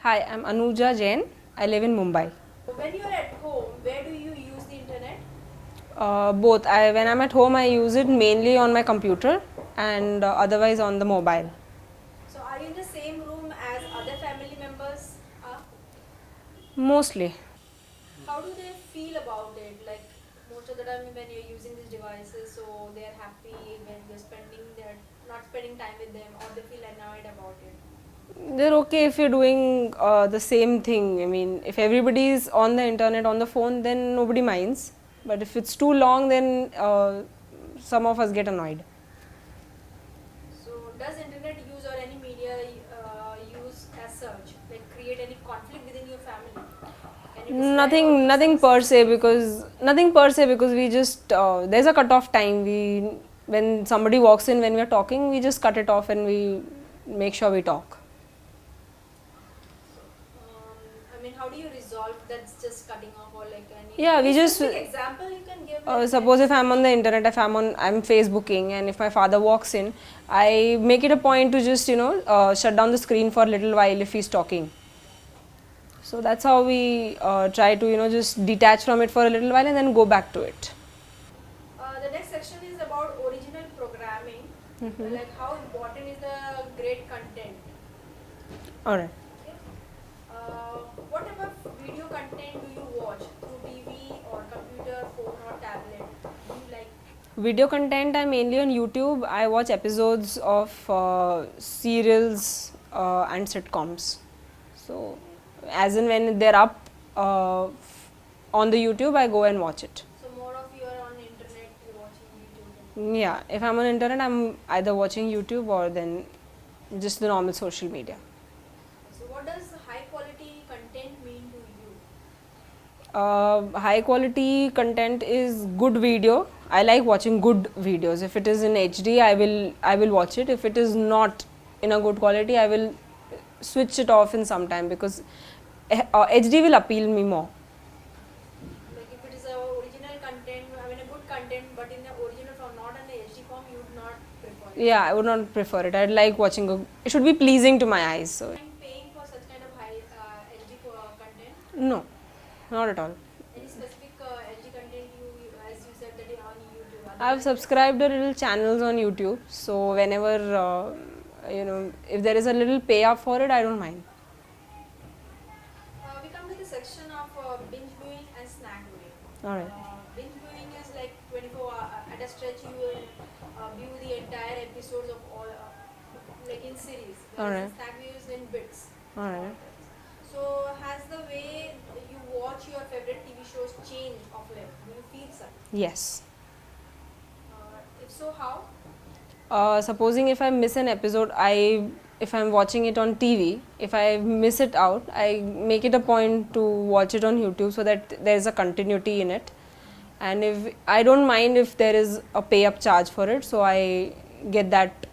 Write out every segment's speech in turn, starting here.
Hi, I'm Anuja Jain. I live in Mumbai. When you're at home, where do you use the internet? Both. When I'm at home, I use it mainly on my computer and otherwise on the mobile. So, are you in the same room as other family members are? Mostly. How do they feel about it? Like most of the time when you're using these devices, so they're happy when they're not spending time with them, or they feel annoyed about it. They're okay if you're doing the same thing. I mean, if everybody is on the internet, on the phone, then nobody minds. But if it's too long, then some of us get annoyed. So, does internet use or any media use as such, like create any conflict within your family? Can you describe or give Nothing some per se specific because we just there's a cut off time. We when somebody walks in when we're talking, we just cut it off and we make sure we talk. I mean, how do you resolve that's just cutting off or like any? Yeah, we Any just specific example you can give? Like suppose if I'm on the internet, if I'm Facebooking, and if my father walks in, I make it a point to just shut down the screen for a little while if he's talking. So that's how we try to just detach from it for a little while and then go back to it. The next section is about original programming. Like how important is the great content? All right. Okay. What type of video content do you watch through TV or computer, phone or tablet? Do you like? Video content, I'm mainly on YouTube. I watch episodes of serials and sitcoms. So, as and when they're up on the YouTube, I go and watch it. So more of you are on internet, you're watching YouTube. Yeah, if I'm on internet, I'm either watching YouTube or then just the normal social media. So what does high quality content mean to you? High quality content is good video. I like watching good videos. If it is in HD, I will watch it. If it is not in a good quality, I will switch it off in some time because HD will appeal me more. Like if it is a original content, I mean a good content, but in the original form, not in the HD form, you would not prefer it. Yeah, I would not prefer it. I'd like watching it should be pleasing to my eyes. So I'm paying for such kind of high HD content. no, not at all. Any specific HD content as you said that on YouTube? I've subscribed to little channels on YouTube. So whenever if there is a little pay up for it, I don't mind. We come to the section of binge viewing and snack viewing. All right. Binge viewing is like 24 at a stretch you will view the entire episodes of all like in series. Alright. Snack view is in bits. All right. So has the way you watch your favorite TV shows changed of late? Do you feel so? Yes. If so, how? Supposing if I miss an episode, if I'm watching it on TV, if I miss it out, I make it a point to watch it on YouTube so that there is a continuity in it. And if I don't mind if there is a pay up charge for it, so I get that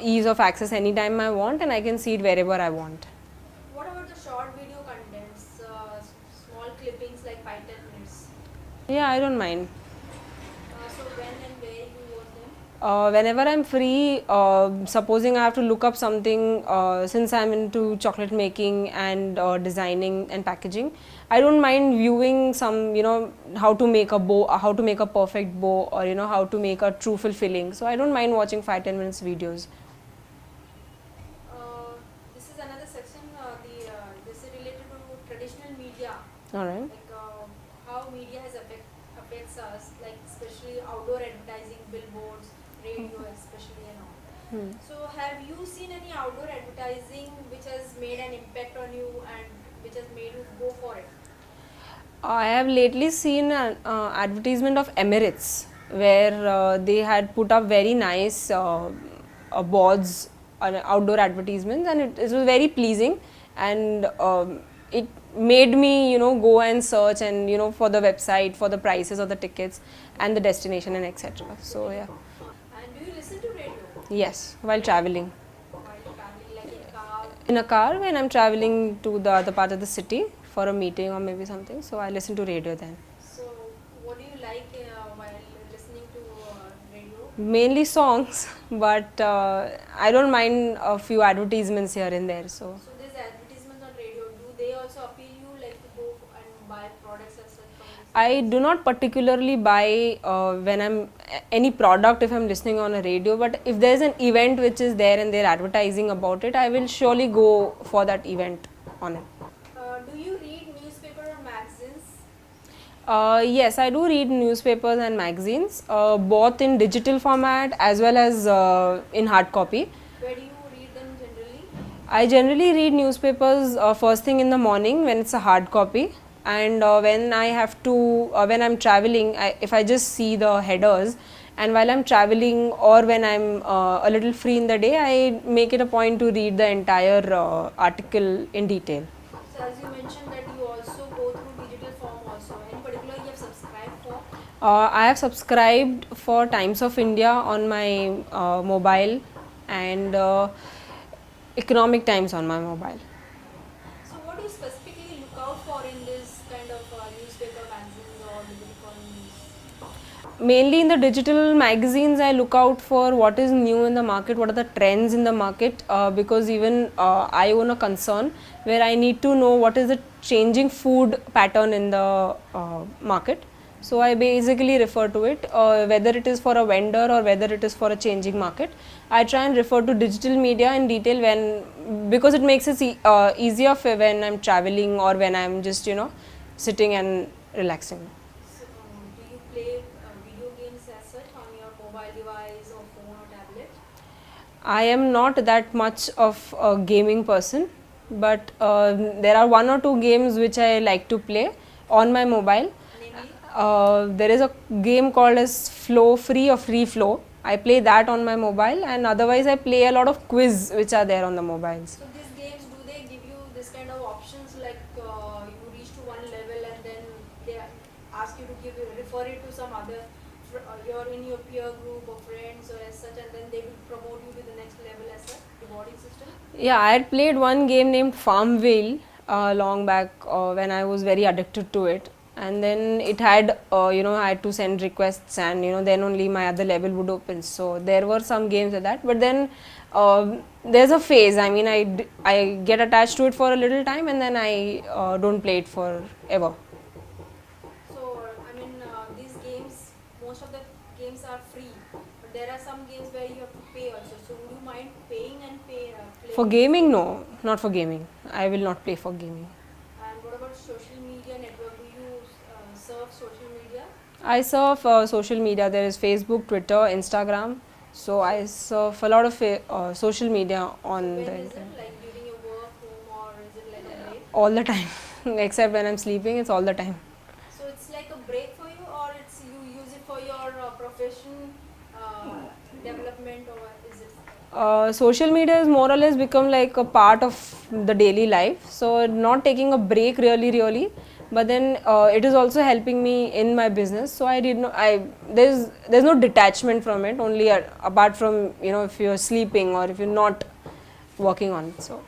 ease of access anytime I want, and I can see it wherever I want. What about the short video contents, small clippings like 5-10 minutes? Yeah, I don't mind. So when and where you watch them? Whenever I'm free, supposing I have to look up something, since I'm into chocolate making and designing and packaging, I don't mind viewing some, how to make a bow, how to make a perfect bow, or how to make a true fulfilling. So I don't mind watching 5-10 minutes videos. This is another section. This is related to traditional media, All right. like how media has affects us, like especially outdoor advertising, billboards, radio, especially and all. So, have you seen any outdoor advertising which has made an impact on you and which has made you go for it? I have lately seen an advertisement of Emirates where they had put up very nice boards, outdoor advertisements, and it was very pleasing, and it made me go and search and for the website, for the prices of the tickets and the destination and etc. So yeah, And do you listen to radio yes, while traveling. while traveling, like in car? In a car when I'm traveling to the other part of the city for a meeting or maybe something, so I listen to radio then. So, what do you like while listening to radio? Mainly songs, but I don't mind a few advertisements here and there. So So, these advertisements I do not particularly buy when I'm any product if I'm listening on a radio, but if there's an event which is there and they're advertising about it, I will surely go for that event on it. Do you read newspaper or magazines? Yes, I do read newspapers and magazines, both in digital format as well as in hard copy. Where do you read them generally? I generally read newspapers first thing in the morning when it's a hard copy, and when I have to, when I'm traveling, if I just see the headers, and while I'm traveling or when I'm a little free in the day, I make it a point to read the entire article in detail. So as you mentioned that you also go through digital form also. Any particular you have subscribed for? I have subscribed for Times of India on my mobile and Economic Times on my mobile. So what do you specifically look out for in this kind of newspaper, magazines or digital form news? Mainly in the digital magazines, I look out for what is new in the market, what are the trends in the market, because even I own a concern where I need to know what is the changing food pattern in the market. So I basically refer to it, whether it is for a vendor or whether it is for a changing market. I try and refer to digital media in detail because it makes it easier for when I'm traveling or when I'm just sitting and relaxing. So, do you play video games as such on your mobile device or phone or tablet? I am not that much of a gaming person, but there are one or two games which I like to play on my mobile. Namely, There is a game called as Flow Free or Free Flow. I play that on my mobile, and otherwise I play a lot of quiz which are there on the mobiles. so these games, do they give you this kind of options like you reach to one level and then they ask you to refer it to some other, you're in your peer group or friends or as such, and then they will promote you to the next level as a rewarding system? Yeah, I had played one game named Farmville long back when I was very addicted to it, and then it had I had to send requests, and then only my other level would open. So there were some games like that, but then there's a phase. I mean, I get attached to it for a little time, and then I don't play it forever. So, I mean, these games, most of the games are free, but there are some games where you have to pay also. So, would you mind paying and playing? For gaming, no, not for gaming. I will not play for gaming. And what about social media network? Do you surf social media? I surf social media. There is Facebook, Twitter, Instagram. So I surf a lot of social media on When the is it? internet Like during your work, home, or is it like a break? all the time. Except when I'm sleeping, it's all the time. So, it's like a break for you, or it's you use it for your profession development, or is it? Social media has more or less become like a part of the daily life. So not taking a break really, but then it is also helping me in my business. So I did not. There's no detachment from it. Only apart from if you're sleeping or if you're not working on it. So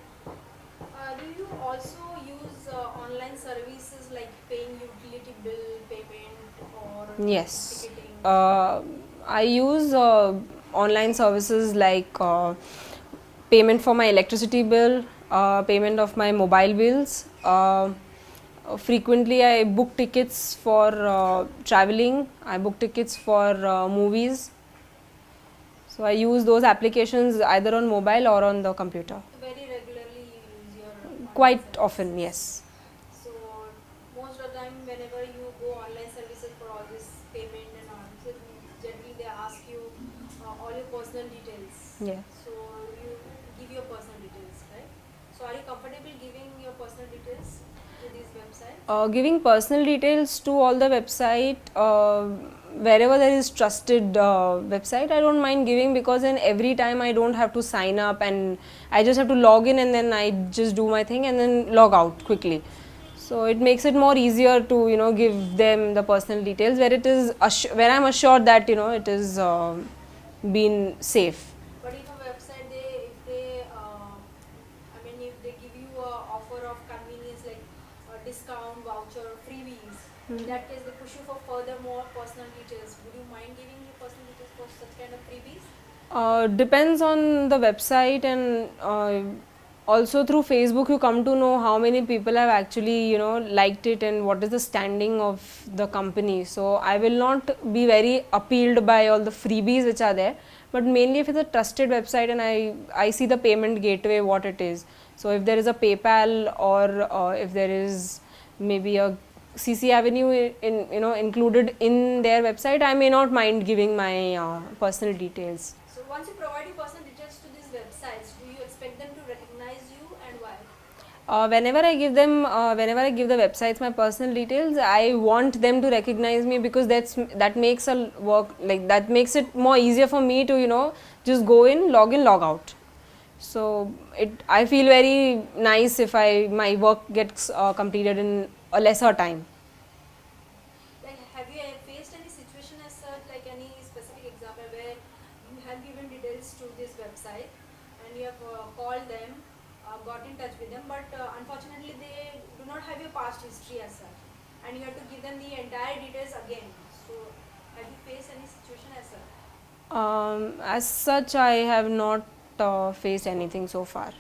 Do you also use online services like paying utility bill payment or yes, ticketing? I use online services like payment for my electricity bill, payment of my mobile bills. Frequently, I book tickets for traveling. I book tickets for movies. So I use those applications either on mobile or on the computer. Very regularly you use your online Quite services. often, yes. So most of the time whenever you go online services for all this payment and all, so generally they ask you all your personal details. Yeah. So you give your personal details, right? So are you comfortable giving your personal details to these websites? Giving personal details to all the website, wherever there is trusted website, I don't mind giving, because then every time I don't have to sign up and I just have to log in and then I just do my thing and then log out quickly. So it makes it more easier to give them the personal details where it is where I'm assured that it is been safe. But if a website I mean if they give you a offer of convenience like a discount voucher or freebies, in that case they push you for further more personal details. Would you mind giving your personal details for such kind of freebies? Depends on the website, and also through Facebook you come to know how many people have actually liked it and what is the standing of the company. So I will not be very appealed by all the freebies which are there, but mainly if it's a trusted website and I see the payment gateway what it is. So if there is a PayPal or if there is maybe a CC Avenue included in their website, I may not mind giving my personal details. So once you provide your personal details to these websites, do you expect them to recognize you, and why? Whenever I give the websites my personal details, I want them to recognize me, because that makes a work, like that makes it more easier for me to just go in, log out. So I feel very nice if my work gets completed in a lesser time. Like, have you faced any situation as such, like any specific example where you have given details to this website and you have called them, got in touch with them, but unfortunately they do not have your past history as such, and you have to give them the entire details again. So, have you faced any situation as such? As such, I have not faced anything so far.